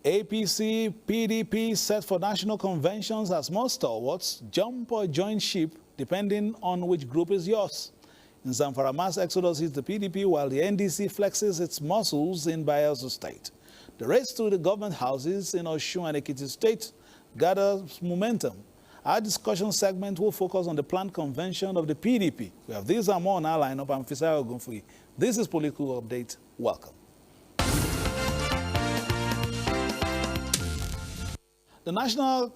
APC, PDP set for national conventions as more stalwarts jump or join ship depending on which group is yours. In Zamfara, mass exodus hits the PDP while the NDC flexes its muscles in Bayelsa State. The race to the government houses in Osun and Ekiti State gathers momentum. Our discussion segment will focus on the planned convention of the PDP. We have these and more on our lineup. I'm Fisayo Ogunfuyi. This is Political Update. Welcome. The National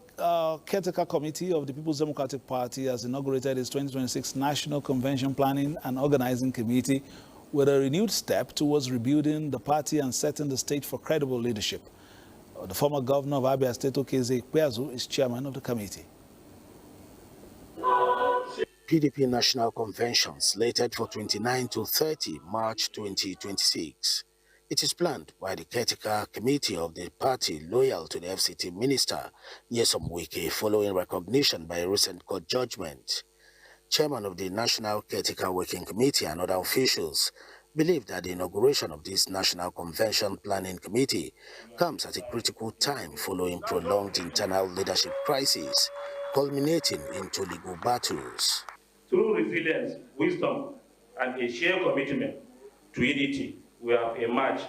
Caretaker Committee of the People's Democratic Party has inaugurated its 2026 National Convention Planning and Organizing Committee with a renewed step towards rebuilding the party and setting the stage for credible leadership. The former governor of Abia State, Okezie Ikpeazu, is chairman of the committee. PDP National Convention slated for 29 to 30 March 2026. It is planned by the Caretaker Committee of the party loyal to the FCT Minister, Nyesom Wike, following recognition by a recent court judgment. Chairman of the National Caretaker Working Committee and other officials believe that the inauguration of this National Convention Planning Committee comes at a critical time following prolonged internal leadership crisis, culminating into legal battles. Through resilience, wisdom, and a shared commitment to unity, we have emerged,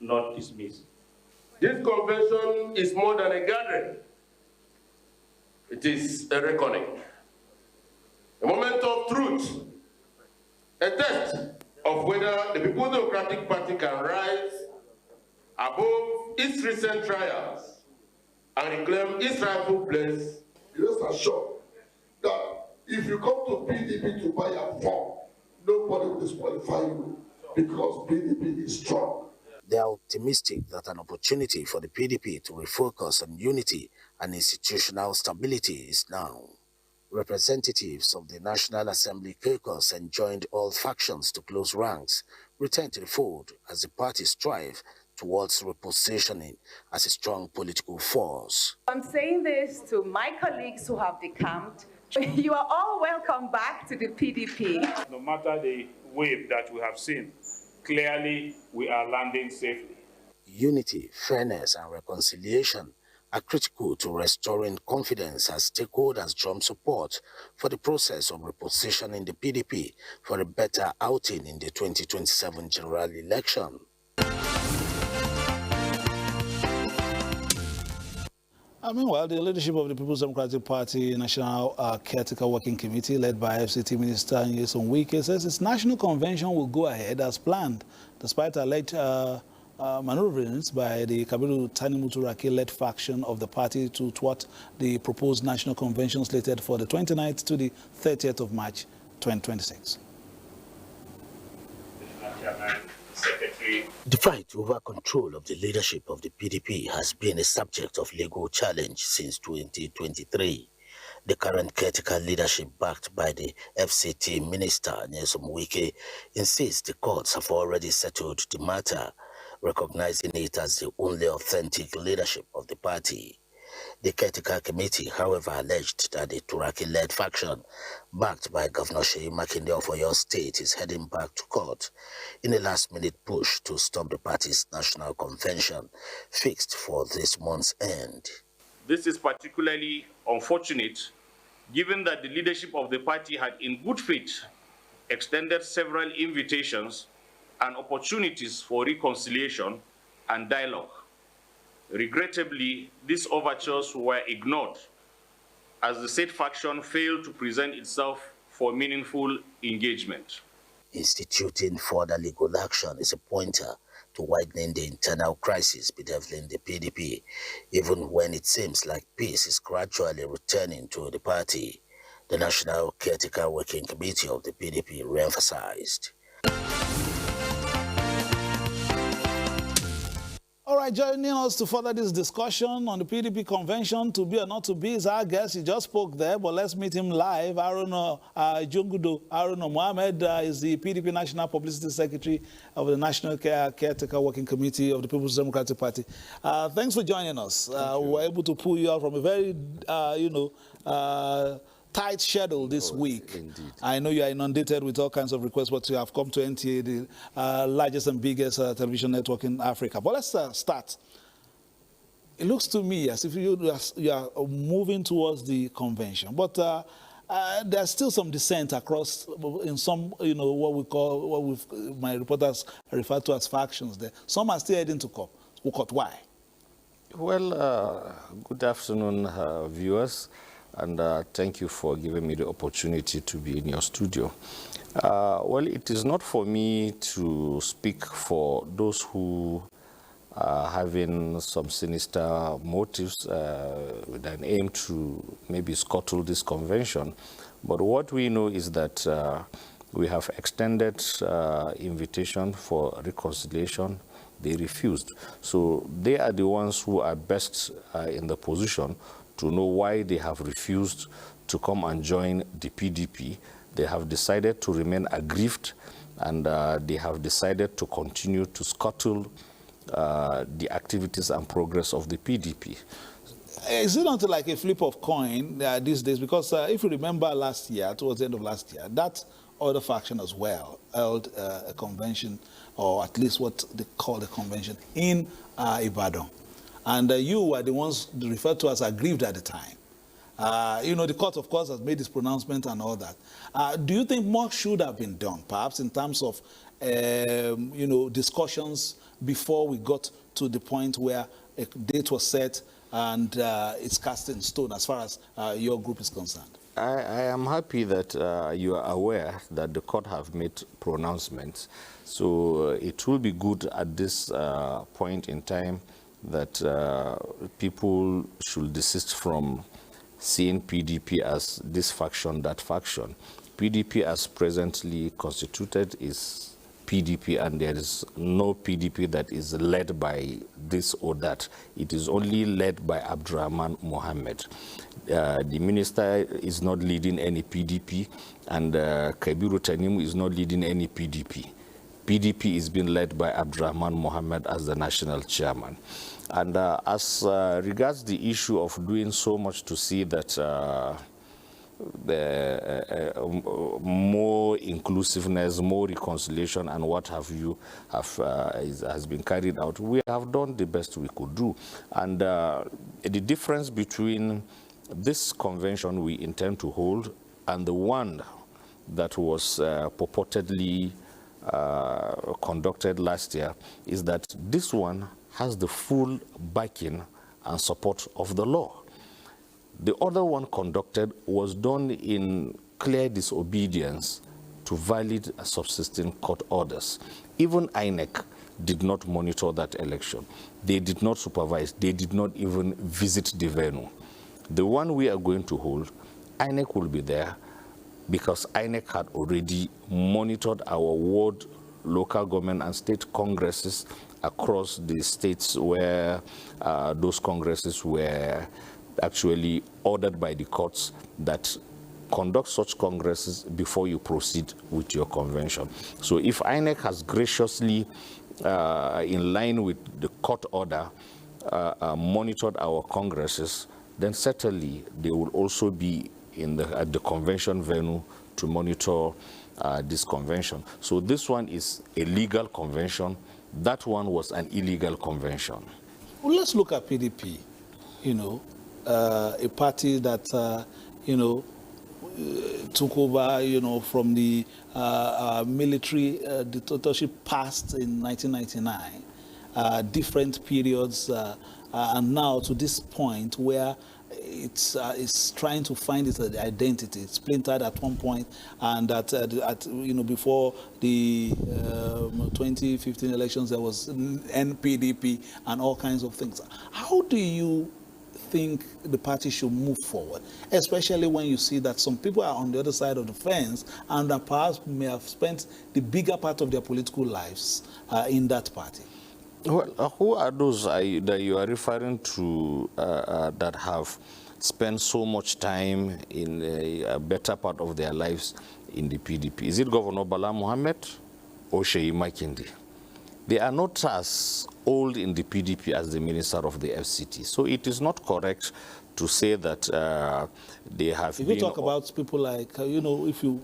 not dismissed. This convention is more than a gathering. It is a reckoning, a moment of truth, a test of whether the People's Democratic Party can rise above its recent trials and reclaim its rightful place. Rest assured that if you come to PDP to buy a form, nobody will disqualify you because PDP is strong. They are optimistic that an opportunity for the PDP to refocus on unity and institutional stability is now. Representatives of the National Assembly caucus enjoined all factions to close ranks, return to the fold as the party strive towards repositioning as a strong political force. I'm saying this to my colleagues who have decamped. You are all welcome back to the PDP. No matter the wave that we have seen, clearly we are landing safely. Unity, fairness, and reconciliation are critical to restoring confidence as stakeholders drum support for the process of repositioning the PDP for a better outing in the 2027 general election. Meanwhile, the leadership of the People's Democratic Party National Caretaker Working Committee, led by FCT Minister Nyesom Wike, says its national convention will go ahead as planned, despite alleged maneuverings by the Kabiru Tanimutu-Rake-led faction of the party to thwart the proposed national convention slated for the 29th to the 30th of March 2026. The fight over control of the leadership of the PDP has been a subject of legal challenge since 2023. The current caretaker leadership, backed by the FCT Minister Nyesom Wike, insists the courts have already settled the matter, recognizing it as the only authentic leadership of the party. The Caretaker Committee, however, alleged that the Turaki-led faction, backed by Governor Seyi Makinde of Oyo State, is heading back to court in a last-minute push to stop the party's national convention, fixed for this month's end. This is particularly unfortunate, given that the leadership of the party had, in good faith, extended several invitations and opportunities for reconciliation and dialogue. Regrettably, these overtures were ignored as the said faction failed to present itself for meaningful engagement. Instituting further legal action is a pointer to widening the internal crisis bedeviling the PDP, even when it seems like peace is gradually returning to the party, the National Caretaker Working Committee of the PDP re-emphasized. All right, joining us to further this discussion on the PDP convention, to be or not to be, is our guest. He just spoke there, but let's meet him live. Haruna Mohammed is the PDP National Publicity Secretary of the National Caretaker Working Committee of the People's Democratic Party. Thanks for joining us. We were able to pull you out from a very, tight schedule this week. Indeed. I know you are inundated with all kinds of requests, but you have come to NTA, the largest and biggest television network in Africa. But let's start. It looks to me as if you are moving towards the convention, but there's still some dissent across in some, my reporters refer to as factions there. Some are still heading to court. Why? Well, good afternoon, viewers, and thank you for giving me the opportunity to be in your studio. Well, it is not for me to speak for those who are having some sinister motives with an aim to maybe scuttle this convention. But what we know is that we have extended invitation for reconciliation. They refused. So they are the ones who are best in the position to know why they have refused to come and join the PDP. They have decided to remain aggrieved, and they have decided to continue to scuttle the activities and progress of the PDP. Is it not like a flip of coin these days? Because if you remember last year, towards the end of last year, that other faction as well held a convention, or at least what they call a convention, in Ibadan. And you were the ones referred to as aggrieved at the time. The court, of course, has made this pronouncement and all that. Do you think more should have been done, perhaps in terms of, discussions before we got to the point where a date was set and it's cast in stone as far as your group is concerned? I am happy that you are aware that the court have made pronouncements. So it will be good at this point in time that people should desist from seeing PDP as this faction, that faction. PDP as presently constituted is PDP, and there is no PDP that is led by this or that. It is only led by Abdurrahman Mohammed. The minister is not leading any PDP, and Kabiru Tanimu is not leading any PDP. PDP is being led by Abdurrahman Mohammed as the national chairman. And as regards the issue of doing so much to see that more inclusiveness, more reconciliation, and what have you has been carried out, we have done the best we could do. And the difference between this convention we intend to hold and the one that was purportedly conducted last year is that this one has the full backing and support of the law. The other one conducted was done in clear disobedience to valid subsisting court orders. Even INEC did not monitor that election. They did not supervise. They did not even visit the venue. The one we are going to hold, INEC will be there because INEC had already monitored our ward, local government and state congresses across the states where those congresses were actually ordered by the courts that conduct such congresses before you proceed with your convention. So if INEC has graciously, in line with the court order, monitored our congresses, then certainly they will also be at the convention venue to monitor this convention. So this one is a legal convention. That one was an illegal convention. Well, let's look at PDP, a party that, took over, from the military dictatorship passed in 1999, different periods, and now to this point where it's trying to find its identity. It's splintered at one point, and before the 2015 elections, there was NPDP and all kinds of things. How do you think the party should move forward, especially when you see that some people are on the other side of the fence and that perhaps may have spent the bigger part of their political lives in that party? Well, who are those that you are referring to that have spent so much time in a better part of their lives in the PDP? Is it Governor Bala Mohammed or Sheyi Makinde? They are not as old in the PDP as the minister of the FCT. So it is not correct to say that they have if been... you talk about people like, if you,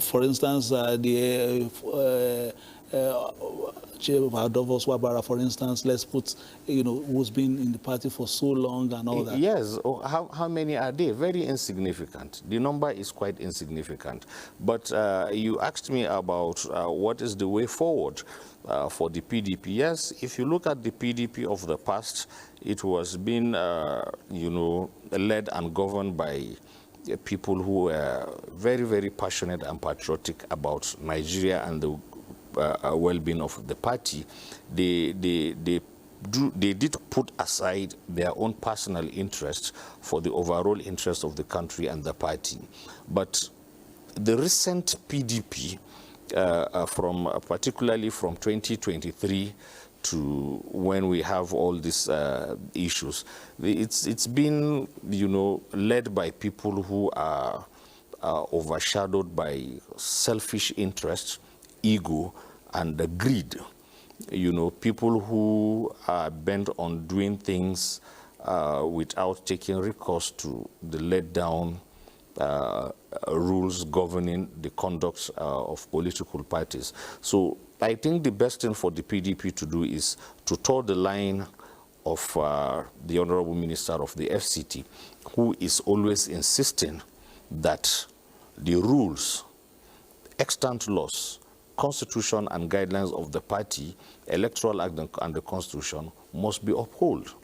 for instance, the Adolphus Wabara, for instance, let's put, who's been in the party for so long and all that. Yes. How many are they? Very insignificant. The number is quite insignificant. But you asked me about what is the way forward for the PDP. Yes, if you look at the PDP of the past, it was being, led and governed by people who were very, very passionate and patriotic about Nigeria and the well-being of the party. They did put aside their own personal interest for the overall interest of the country and the party. But the recent PDP, particularly from 2023 to when we have all these issues, it's been, led by people who are overshadowed by selfish interest, ego, and greed. People who are bent on doing things without taking recourse to the laid down rules governing the conduct of political parties. So I think the best thing for the PDP to do is to toe the line of the Honorable Minister of the FCT, who is always insisting that the rules, extant laws, constitution and guidelines of the party, electoral act and the constitution must be upheld.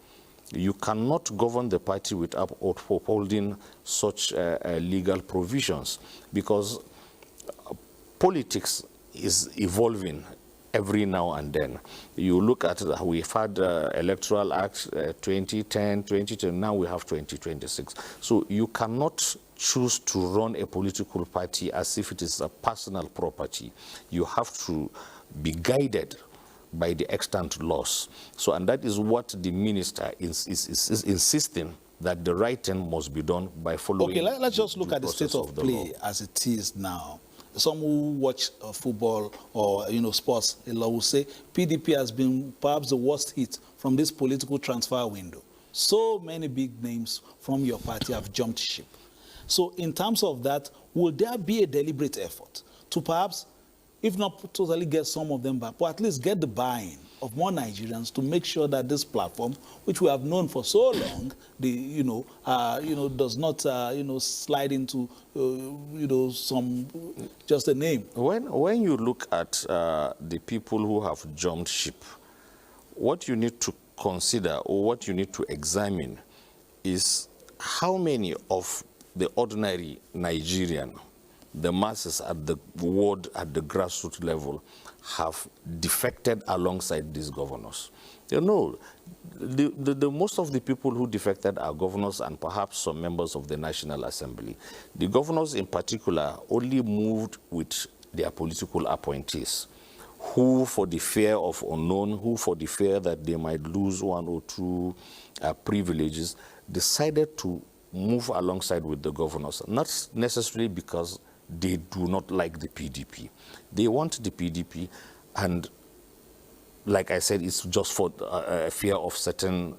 You cannot govern the party without upholding such legal provisions, because politics is evolving every now and then. You look at, we've had electoral acts 2010, 2010, now we have 2026. So you cannot choose to run a political party as if it is a personal property. You have to be guided by the extant laws. So, and that is what the minister is insisting, that the right thing must be done by following. Okay, let's just look at the state of play as it is now. Some who watch football or sports a lot will say PDP has been perhaps the worst hit from this political transfer window. So many big names from your party have jumped ship. So in terms of that, will there be a deliberate effort to perhaps, if not totally get some of them back, but at least get the buy-in of more Nigerians to make sure that this platform, which we have known for so long, does not slide into some just a name. When you look at the people who have jumped ship, what you need to consider or what you need to examine is how many of the ordinary Nigerian, the masses at the ward, at the grassroots level, have defected alongside these governors. The most of the people who defected are governors and perhaps some members of the National Assembly. The governors in particular only moved with their political appointees, who for the fear of unknown, who for the fear that they might lose one or two privileges, decided to move alongside with the governors, not necessarily because they do not like the PDP. They want the PDP, and like I said, it's just for fear of certain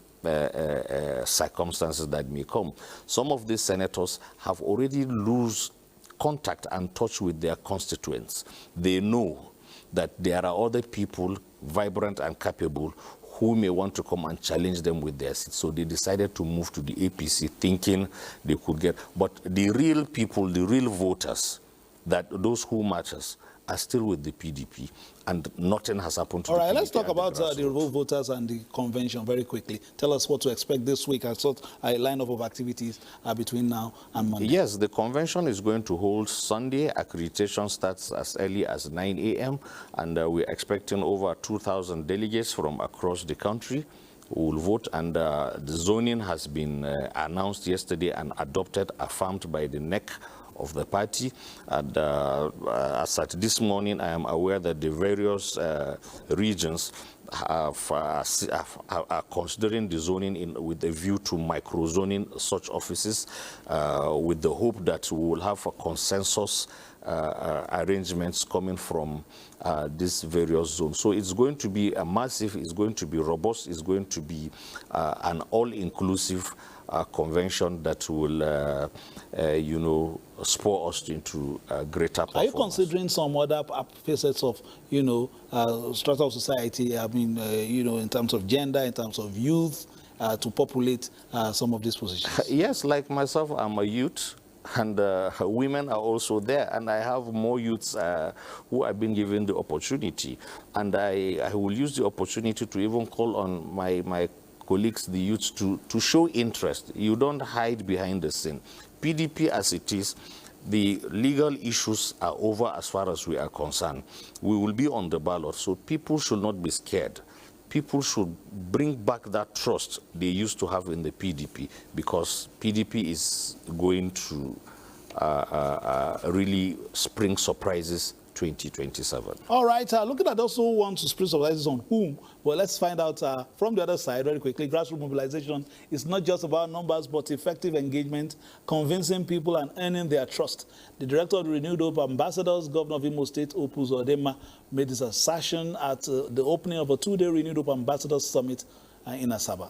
circumstances that may come. Some of these senators have already lost contact and touch with their constituents. They know that there are other people, vibrant and capable, who may want to come and challenge them with their seats. So they decided to move to the APC thinking they could get, but the real people, the real voters, that those who matters, are still with the PDP, and nothing has happened to All the right, PDP. let's talk about the revolt voters and the convention very quickly. Tell us what to expect this week. I thought a lineup of activities between now and Monday. Yes, the convention is going to hold Sunday. Accreditation starts as early as 9 a.m. and we're expecting over 2,000 delegates from across the country who will vote, and the zoning has been announced yesterday and adopted, affirmed by the NEC of the party. And as at this morning, I am aware that the various regions are considering the zoning with a view to micro-zoning such offices, with the hope that we will have a consensus arrangements coming from these various zones. So it's going to be a massive, it's going to be robust, it's going to be an all-inclusive convention that will, spur us into greater performance. Are you considering some other facets of, strata of society, in terms of gender, in terms of youth, to populate some of these positions? Yes, like myself, I'm a youth, and women are also there, and I have more youths who have been given the opportunity, and I will use the opportunity to even call on my colleagues, the youths, to show interest. You don't hide behind the scene. PDP as it is, the legal issues are over as far as we are concerned. We will be on the ballot, so people should not be scared. People should bring back that trust they used to have in the PDP, because PDP is going to really spring surprises 2027. All right, looking at those who want to spring surprises on whom, well, let's find out from the other side very quickly. Grassroots mobilization is not just about numbers, but effective engagement, convincing people and earning their trust. The director of the Renewed Hope Ambassadors, Governor of Imo State, Opus Odema, made this assertion at the opening of a two-day Renewed Hope Ambassadors Summit in Asaba.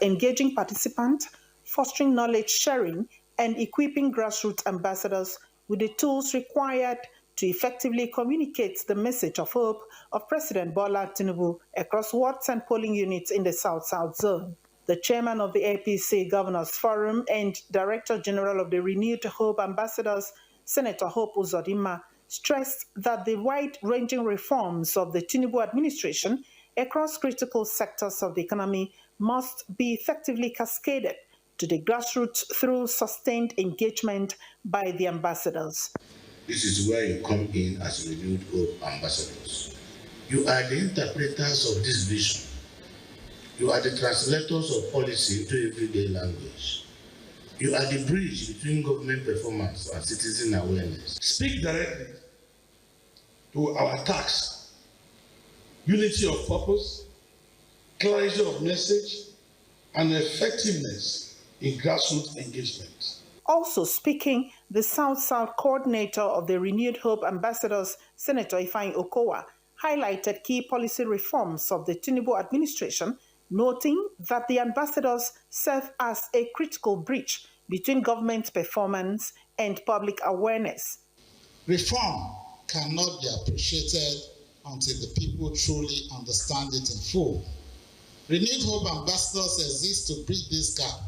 Engaging participants, fostering knowledge sharing, and equipping grassroots ambassadors with the tools required to effectively communicate the message of hope of President Bola Tinubu across wards and polling units in the South-South zone. The chairman of the APC Governors Forum and Director General of the Renewed Hope Ambassadors, Senator Hope Uzodinma, stressed that the wide-ranging reforms of the Tinubu administration across critical sectors of the economy must be effectively cascaded to the grassroots through sustained engagement by the ambassadors. This is where you come in as Renewed Hope Ambassadors. You are the interpreters of this vision. You are the translators of policy to everyday language. You are the bridge between government performance and citizen awareness. Speak directly to our task, unity of purpose, clarity of message, and effectiveness in grassroots engagement. Also speaking, the South-South coordinator of the Renewed Hope Ambassadors, Senator Ifeanyi Okowa, highlighted key policy reforms of the Tinubu administration, noting that the ambassadors serve as a critical bridge between government performance and public awareness. Reform cannot be appreciated until the people truly understand it in full. Renewed Hope Ambassadors exist to bridge this gap.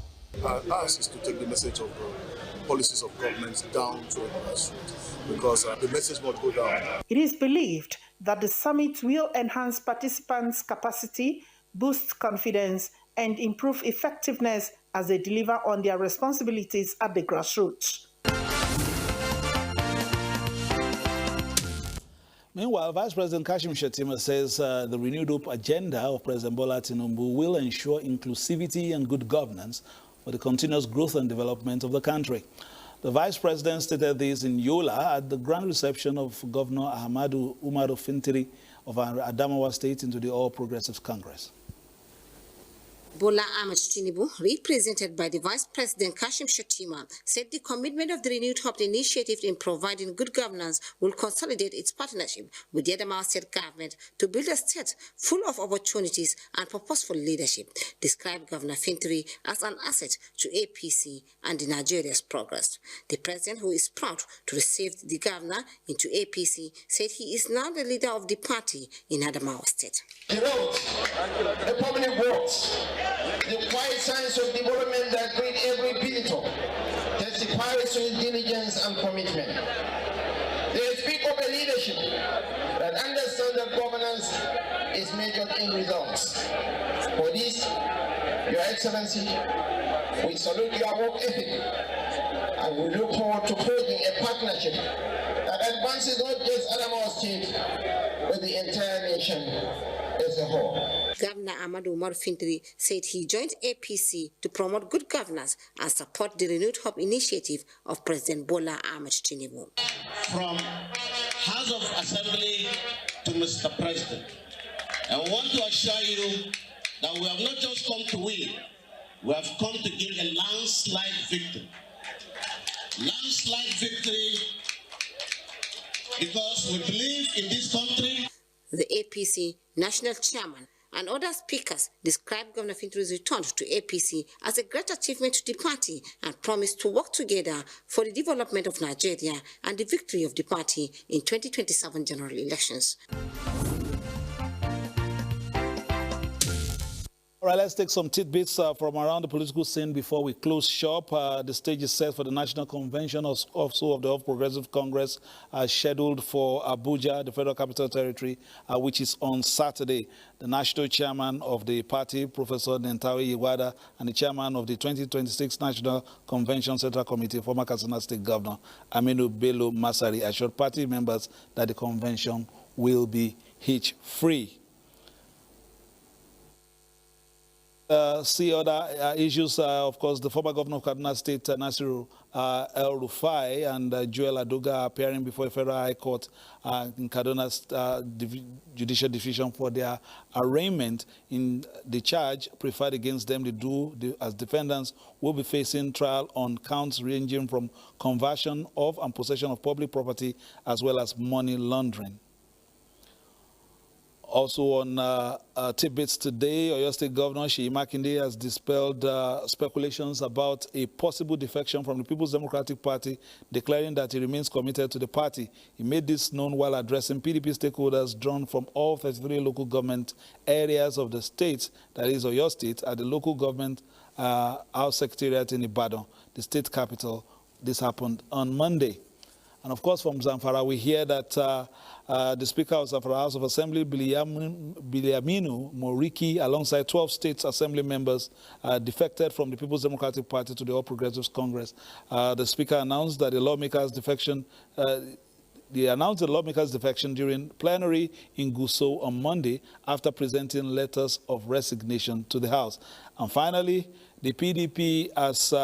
Ours is to take the message of the policies of governments down to the grassroots, because the message must go down. It is believed that the summit will enhance participants' capacity, boost confidence, and improve effectiveness as they deliver on their responsibilities at the grassroots. Meanwhile, Vice President Kashim Shettima says the Renewed Hope agenda of President Bola Tinubu will ensure inclusivity and good governance for the continuous growth and development of the country. The Vice President stated this in Yola at the grand reception of Governor Ahmadu Umaru Fintiri of Adamawa State into the All Progressives Congress. Bola Ahmed Tinubu, represented by the Vice President Kashim Shettima, said the commitment of the Renewed Hope initiative in providing good governance will consolidate its partnership with the Adamawa State government to build a state full of opportunities and purposeful leadership. Described Governor Fintiri as an asset to APC and Nigeria's progress. The president, who is proud to receive the governor into APC, said he is now the leader of the party in Adamawa State. The roads, the public works, the quiet signs of development that greet every visitor testifies to his diligence and commitment. They speak of a leadership that understands that governance is measured in results. For this, Your Excellency, we salute your work ethic and we look forward to forging a partnership that advances not just Adamawa State, but the entire nation as a whole. Governor Ahmadu Umaru Fintiri said he joined APC to promote good governance and support the Renewed Hope initiative of President Bola Ahmed Tinubu. From House of Assembly to Mr. President, I want to assure you that we have not just come to win, we have come to give a landslide victory. Landslide victory because we believe in this country. The APC National Chairman and other speakers described Governor Finturu's return to APC as a great achievement to the party and promised to work together for the development of Nigeria and the victory of the party in 2027 general elections. All right, let's take some tidbits from around the political scene before we close shop. The stage is set for the National Convention also of the All Progressive Congress, scheduled for Abuja, the Federal Capital Territory, which is on Saturday. The national chairman of the party, Professor Nentawe Iwada, and the chairman of the 2026 National Convention Central Committee, former Katsina State Governor Aminu Bello Masari, assured party members that the convention will be hitch-free. See other issues, of course, the former governor of Kaduna State, Nasiru El Rufai, and Joel Aduga appearing before a federal high court in Kaduna's judicial division for their arraignment in the charge preferred against them. As defendants will be facing trial on counts ranging from conversion of and possession of public property as well as money laundering. Also on tidbits today, Oyo State Governor Seyi Makinde has dispelled speculations about a possible defection from the People's Democratic Party, declaring that he remains committed to the party. He made this known while addressing PDP stakeholders drawn from all 33 local government areas of the state, that is Oyo State, at the local government House Secretariat in Ibadan, the state capital. This happened on Monday. And of course, from Zamfara, we hear that the Speaker of Zamfara House of Assembly, Biliaminu Moriki, alongside 12 state assembly members, defected from the People's Democratic Party to the All Progressives Congress. The Speaker announced that the lawmakers' defection during plenary in Gusau on Monday after presenting letters of resignation to the House. And finally, the PDP has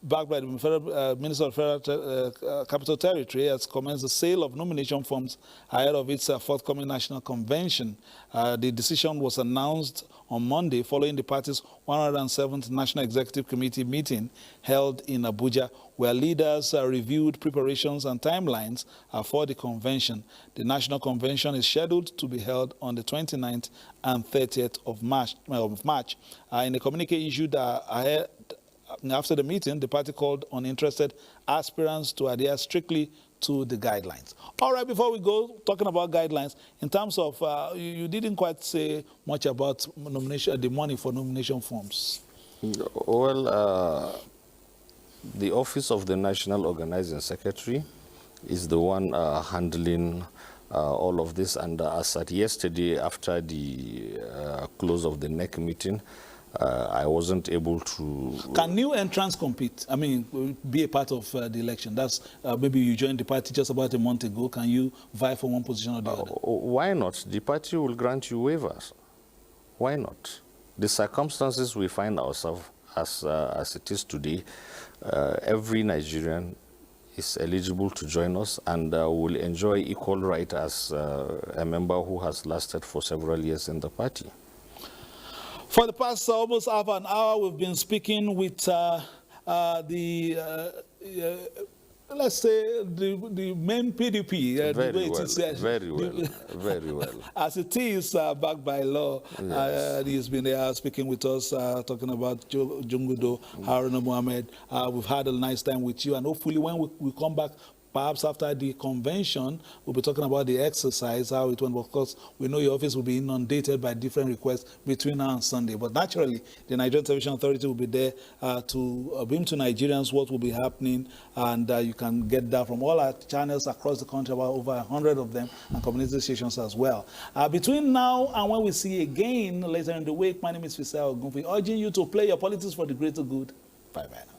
backed by the Federal, Minister of Federal Capital Territory, has commenced the sale of nomination forms ahead of its forthcoming national convention. The decision was announced on Monday following the party's 107th National Executive Committee meeting held in Abuja, where leaders reviewed preparations and timelines for the convention. The national convention is scheduled to be held on the 29th and 30th of March. In a communique issued after the meeting, the party called on interested aspirants to adhere strictly to the guidelines. All right, before we go, talking about guidelines, in terms of, you didn't quite say much about nomination, the money for nomination forms. Well, the Office of the National Organizing Secretary is the one handling all of this, and as at yesterday, after the close of the NEC meeting, I wasn't able to... Can new entrants compete? I mean, be a part of the election? That's maybe you joined the party just about a month ago. Can you vie for one position or the other? Why not? The party will grant you waivers. Why not? The circumstances we find ourselves as it is today, every Nigerian is eligible to join us and will enjoy equal right as a member who has lasted for several years in the party. For the past almost half an hour, we've been speaking with let's say, the main PDP. Very well. As it is backed by law, yes. He's been there speaking with us, talking about Jungudo, Haruna Mohammed. We've had a nice time with you, and hopefully when we come back, perhaps after the convention, we'll be talking about the exercise, how it went. Of course, we know your office will be inundated by different requests between now and Sunday. But naturally, the Nigerian Television Authority will be there to bring to Nigerians what will be happening. And you can get that from all our channels across the country, about over 100 of them, and community stations as well. Between now and when we see you again later in the week, my name is Fisel Ogunfi, urging you to play your politics for the greater good. Bye-bye now.